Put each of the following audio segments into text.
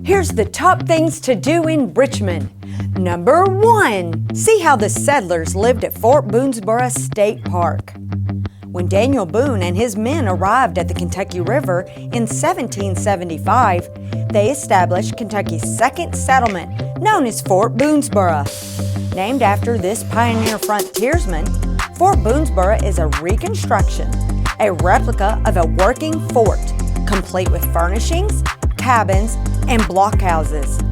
Here's the top things to do in Richmond. Number 1, see how the settlers lived at Fort Boonsboro State Park. When Daniel Boone and his men arrived at the Kentucky River in 1775, they established Kentucky's second settlement, known as Fort Boonsboro. Named after this pioneer frontiersman, Fort Boonsboro is a reconstruction, a replica of a working fort, complete with furnishings, cabins, and blockhouses.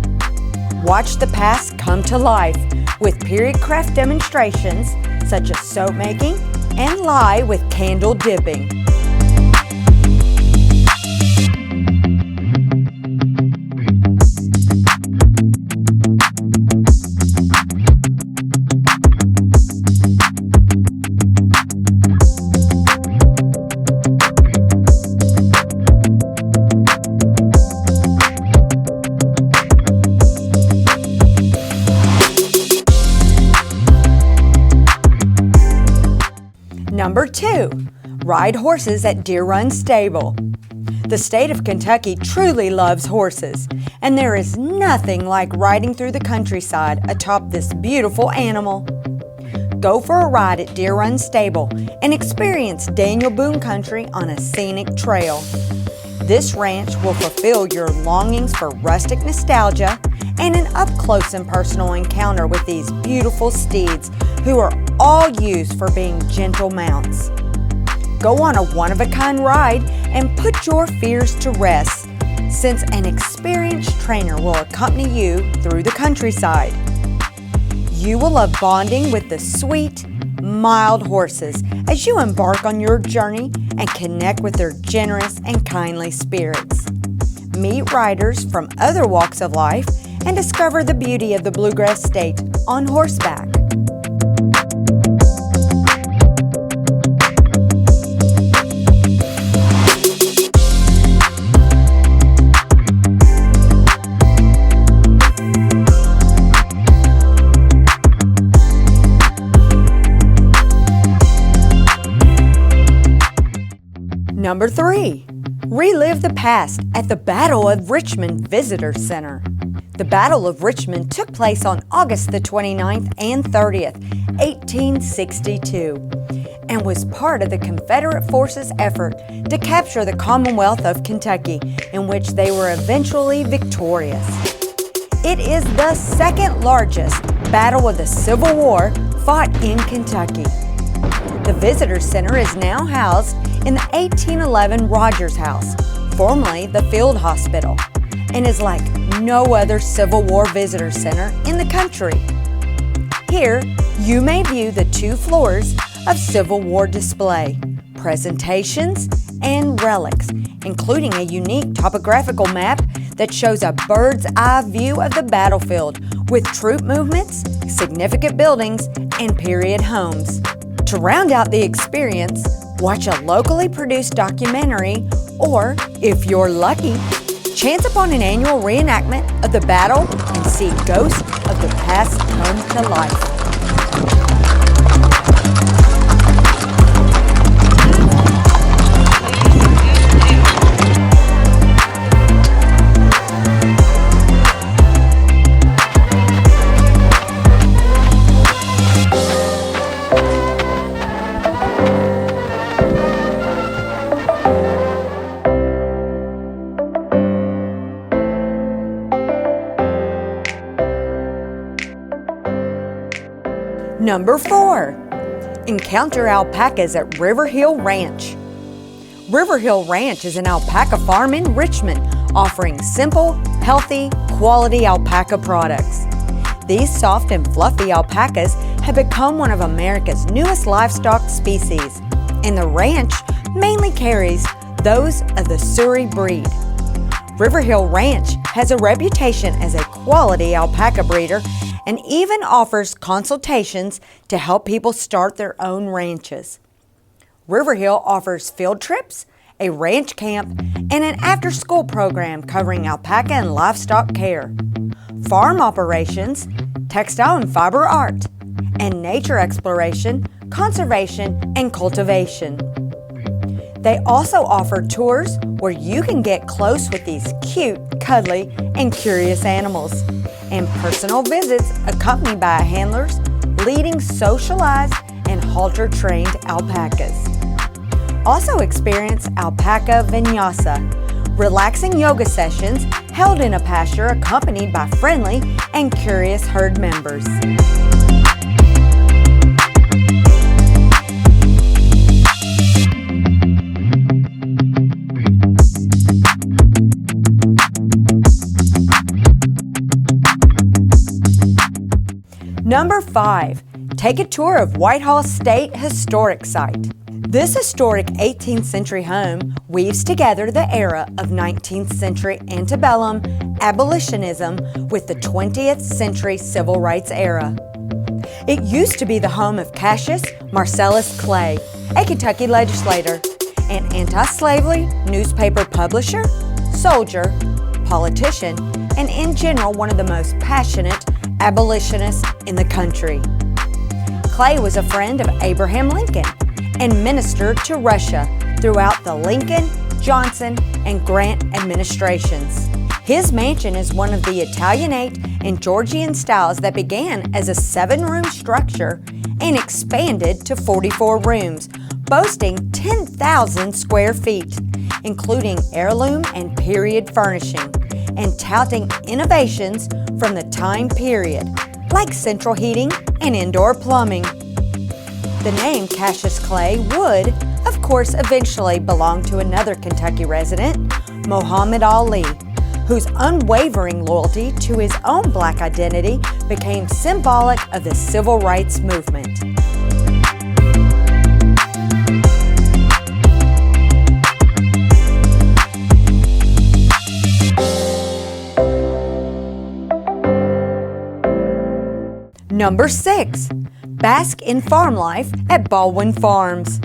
Watch the past come to life with period craft demonstrations such as soap making and lye with candle dipping. Number 2, ride horses at Deer Run Stable. The state of Kentucky truly loves horses, and there is nothing like riding through the countryside atop this beautiful animal. Go for a ride at Deer Run Stable and experience Daniel Boone country on a scenic trail. This ranch will fulfill your longings for rustic nostalgia and an up-close and personal encounter with these beautiful steeds who are all used for being gentle mounts. Go on a one-of-a-kind ride and put your fears to rest, since an experienced trainer will accompany you through the countryside. You will love bonding with the sweet, mild horses as you embark on your journey and connect with their generous and kindly spirits. Meet riders from other walks of life and discover the beauty of the Bluegrass State on horseback. Number 3, relive the past at the Battle of Richmond Visitor Center. The Battle of Richmond took place on August the 29th and 30th, 1862, and was part of the Confederate forces' effort to capture the Commonwealth of Kentucky, in which they were eventually victorious. It is the second largest battle of the Civil War fought in Kentucky. The Visitor Center is now housed in the 1811 Rogers House, formerly the Field Hospital, and is like no other Civil War visitor center in the country. Here, you may view the 2 floors of Civil War display, presentations, and relics, including a unique topographical map that shows a bird's eye view of the battlefield with troop movements, significant buildings, and period homes. To round out the experience, watch a locally produced documentary, or, if you're lucky, chance upon an annual reenactment of the battle and see ghosts of the past come to life. Number 4, encounter alpacas at River Hill Ranch. River Hill Ranch is an alpaca farm in Richmond, offering simple, healthy, quality alpaca products. These soft and fluffy alpacas have become one of America's newest livestock species, and the ranch mainly carries those of the Surrey breed. River Hill Ranch has a reputation as a quality alpaca breeder and even offers consultations to help people start their own ranches. River Hill offers field trips, a ranch camp, and an after-school program covering alpaca and livestock care, farm operations, textile and fiber art, and nature exploration, conservation, and cultivation. They also offer tours where you can get close with these cute, cuddly, and curious animals, and personal visits accompanied by handlers leading socialized and halter-trained alpacas. Also experience alpaca vinyasa, relaxing yoga sessions held in a pasture accompanied by friendly and curious herd members. Number 5. Take a tour of Whitehall State Historic Site. This historic 18th century home weaves together the era of 19th century antebellum abolitionism with the 20th century civil rights era. It used to be the home of Cassius Marcellus Clay, a Kentucky legislator, an anti-slavery newspaper publisher, soldier, politician, and in general one of the most passionate abolitionists in the country. Clay was a friend of Abraham Lincoln and ministered to Russia throughout the Lincoln, Johnson, and Grant administrations. His mansion is one of the Italianate and Georgian styles that began as a 7-room structure and expanded to 44 rooms, boasting 10,000 square feet, including heirloom and period furnishing, and touting innovations from the time period, like central heating and indoor plumbing. The name Cassius Clay would, of course, eventually belong to another Kentucky resident, Muhammad Ali, whose unwavering loyalty to his own black identity became symbolic of the civil rights movement. Number 6. Bask in farm life at Baldwin Farms.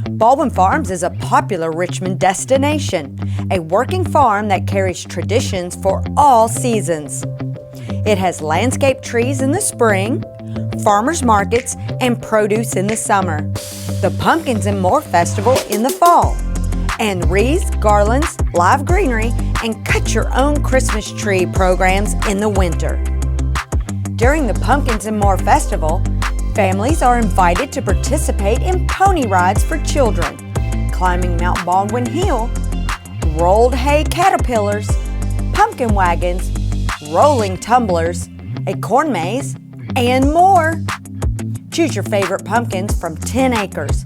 Baldwin Farms is a popular Richmond destination, a working farm that carries traditions for all seasons. It has landscape trees in the spring, farmers markets, and produce in the summer, the Pumpkins and More Festival in the fall, and wreaths, garlands, live greenery, and cut your own Christmas tree programs in the winter. During the Pumpkins and More Festival, families are invited to participate in pony rides for children, climbing Mount Baldwin Hill, rolled hay caterpillars, pumpkin wagons, rolling tumblers, a corn maze, and more. Choose your favorite pumpkins from 10 acres,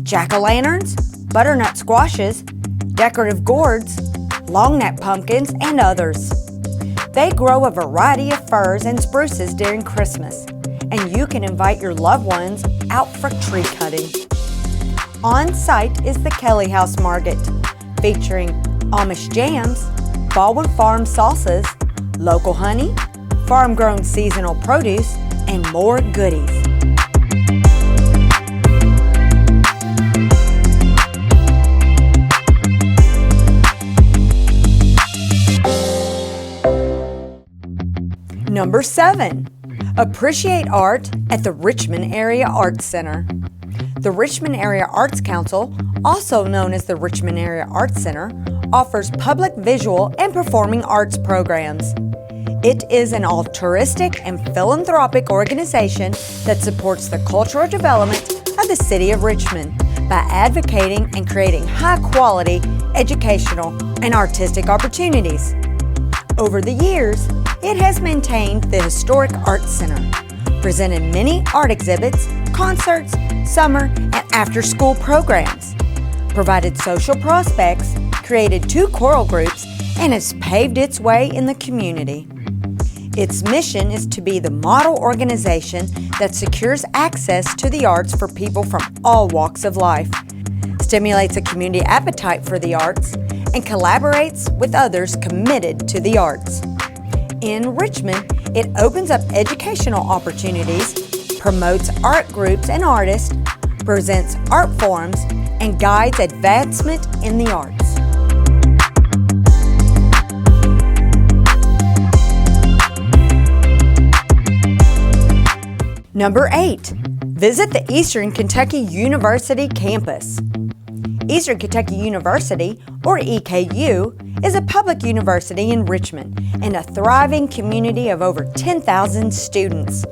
jack-o'-lanterns, butternut squashes, decorative gourds, long-neck pumpkins, and others. They grow a variety of firs and spruces during Christmas, and you can invite your loved ones out for tree cutting. On site is the Kelly House Market, featuring Amish jams, Baldwin Farms salsas, local honey, farm-grown seasonal produce, and more goodies. Number 7. Appreciate art at the Richmond Area Arts Center. The Richmond Area Arts Council, also known as the Richmond Area Arts Center, offers public visual and performing arts programs. It is an altruistic and philanthropic organization that supports the cultural development of the city of Richmond by advocating and creating high-quality educational and artistic opportunities. Over the years, it has maintained the historic Arts Center, presented many art exhibits, concerts, summer and after-school programs, provided social prospects, created 2 choral groups, and has paved its way in the community. Its mission is to be the model organization that secures access to the arts for people from all walks of life, stimulates a community appetite for the arts, and collaborates with others committed to the arts. In Richmond, it opens up educational opportunities, promotes art groups and artists, presents art forums, and guides advancement in the arts. Number 8. Visit the Eastern Kentucky University campus. Eastern Kentucky University, or EKU, is a public university in Richmond and a thriving community of over 10,000 students.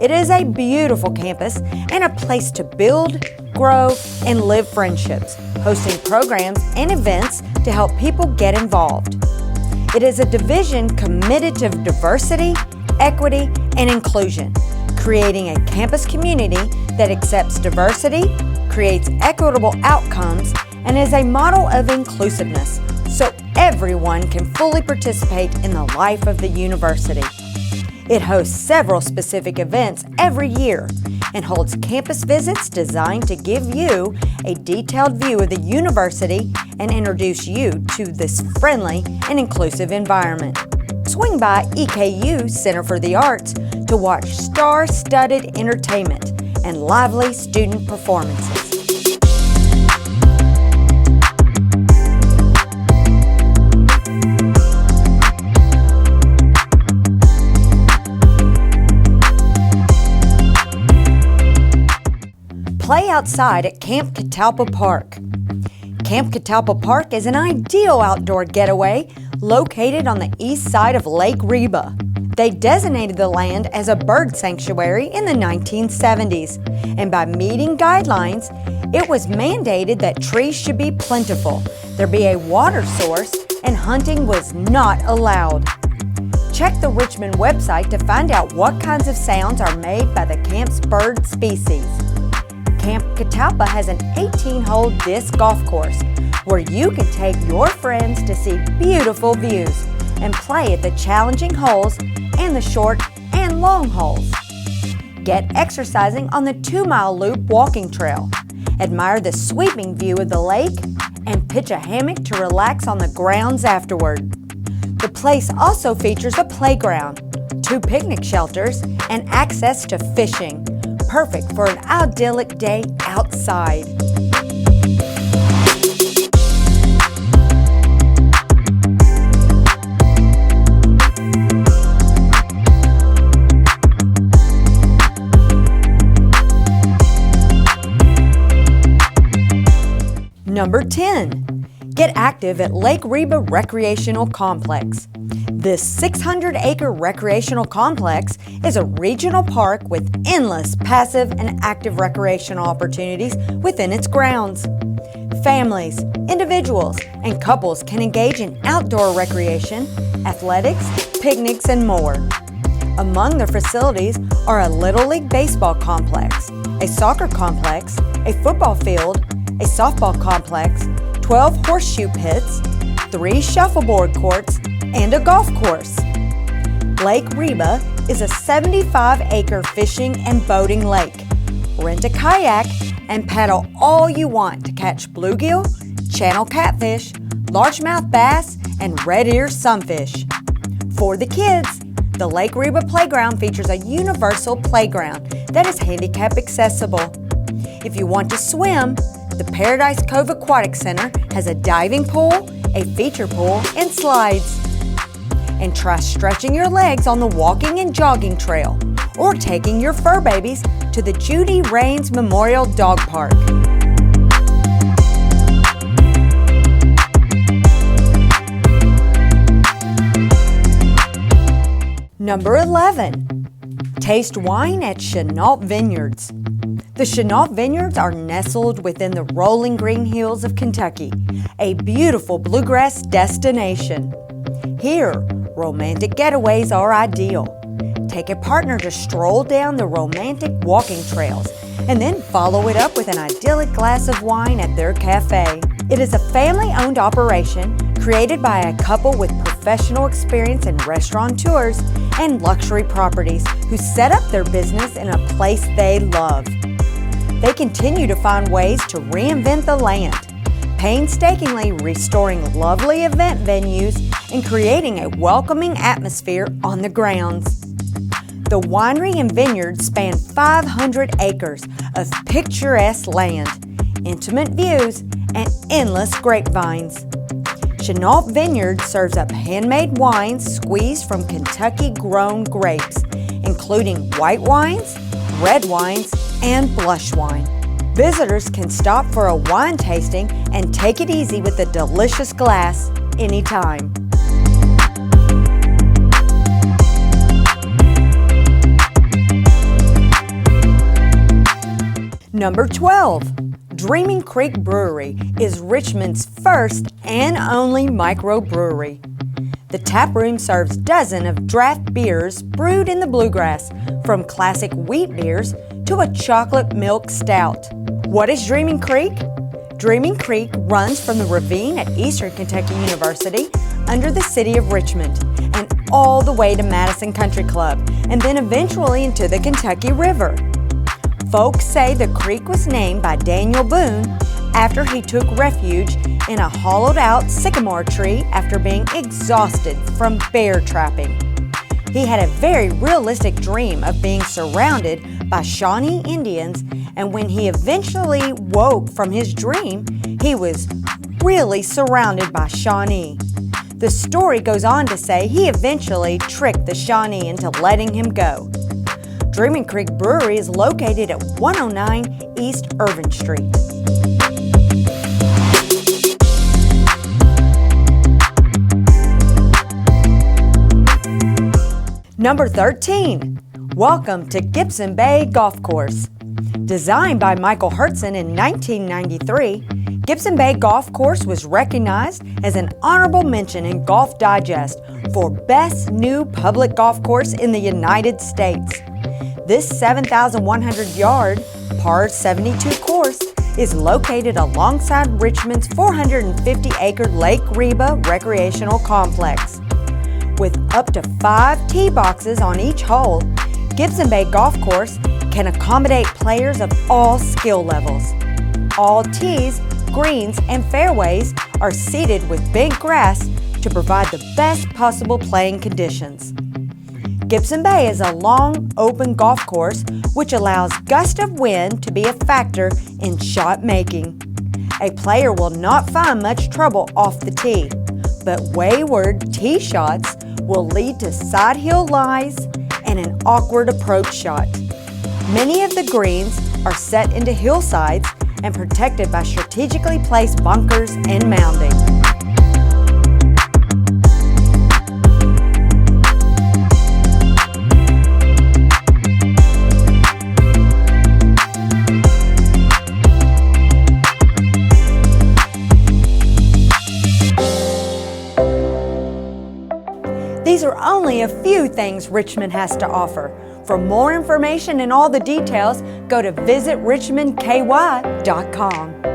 It is a beautiful campus and a place to build, grow, and live friendships, hosting programs and events to help people get involved. It is a division committed to diversity, equity, and inclusion, creating a campus community that accepts diversity, creates equitable outcomes, and is a model of inclusiveness so everyone can fully participate in the life of the university. It hosts several specific events every year and holds campus visits designed to give you a detailed view of the university and introduce you to this friendly and inclusive environment. Swing by EKU Center for the Arts to watch star-studded entertainment and lively student performances. Play outside at Camp Catalpa Park. Camp Catalpa Park is an ideal outdoor getaway located on the east side of Lake Reba. They designated the land as a bird sanctuary in the 1970s, and by meeting guidelines, it was mandated that trees should be plentiful, there be a water source, and hunting was not allowed. Check the Richmond website to find out what kinds of sounds are made by the camp's bird species. Camp Catalpa has an 18-hole disc golf course where you can take your friends to see beautiful views and play at the challenging holes and the short and long holes. Get exercising on the 2-mile loop walking trail, admire the sweeping view of the lake, and pitch a hammock to relax on the grounds afterward. The place also features a playground, 2 picnic shelters, and access to fishing. Perfect for an idyllic day outside. Number 10. Get active at Lake Reba Recreational Complex. This 600-acre recreational complex is a regional park with endless passive and active recreational opportunities within its grounds. Families, individuals, and couples can engage in outdoor recreation, athletics, picnics, and more. Among their facilities are a Little League baseball complex, a soccer complex, a football field, a softball complex, 12 horseshoe pits, 3 shuffleboard courts, and a golf course. Lake Reba is a 75-acre fishing and boating lake. Rent a kayak and paddle all you want to catch bluegill, channel catfish, largemouth bass, and red ear sunfish. For the kids, the Lake Reba playground features a universal playground that is handicap accessible. If you want to swim, the Paradise Cove Aquatic Center has a diving pool, a feature pool, and slides. And try stretching your legs on the walking and jogging trail, or taking your fur babies to the Judy Raines Memorial Dog Park. Number 11. Taste wine at Chennault Vineyards. The Chennault Vineyards are nestled within the rolling green hills of Kentucky, a beautiful bluegrass destination. Here, romantic getaways are ideal. Take a partner to stroll down the romantic walking trails and then follow it up with an idyllic glass of wine at their cafe. It is a family-owned operation created by a couple with professional experience in restaurateurs and luxury properties who set up their business in a place they love. They continue to find ways to reinvent the land, painstakingly restoring lovely event venues and creating a welcoming atmosphere on the grounds. The winery and vineyards span 500 acres of picturesque land, intimate views, and endless grapevines. Chennault Vineyards serves up handmade wines squeezed from Kentucky-grown grapes, including white wines, red wines, and blush wine. Visitors can stop for a wine tasting and take it easy with a delicious glass anytime. Number 12. Dreaming Creek Brewery is Richmond's first and only microbrewery. The tap room serves dozens of draft beers brewed in the bluegrass, from classic wheat beers to a chocolate milk stout. What is Dreaming Creek? Dreaming Creek runs from the ravine at Eastern Kentucky University under the city of Richmond and all the way to Madison Country Club, and then eventually into the Kentucky River. Folks say the creek was named by Daniel Boone after he took refuge in a hollowed-out sycamore tree after being exhausted from bear trapping. He had a very realistic dream of being surrounded by Shawnee Indians, and when he eventually woke from his dream, he was really surrounded by Shawnee. The story goes on to say he eventually tricked the Shawnee into letting him go. Dreaming Creek Brewery is located at 109 East Irvin Street. Number 13. Welcome to Gibson Bay Golf Course. Designed by Michael Hertzen in 1993, Gibson Bay Golf Course was recognized as an honorable mention in Golf Digest for Best New Public Golf Course in the United States. This 7,100-yard, par 72 course is located alongside Richmond's 450-acre Lake Reba recreational complex. With up to 5 tee boxes on each hole, Gibson Bay Golf Course can accommodate players of all skill levels. All tees, greens, and fairways are seeded with bent grass to provide the best possible playing conditions. Gibson Bay is a long, open golf course which allows gust of wind to be a factor in shot making. A player will not find much trouble off the tee, but wayward tee shots will lead to side hill lies and an awkward approach shot. Many of the greens are set into hillsides and protected by strategically placed bunkers and mounding. These are only a few things Richmond has to offer. For more information and all the details, go to visitrichmondky.com.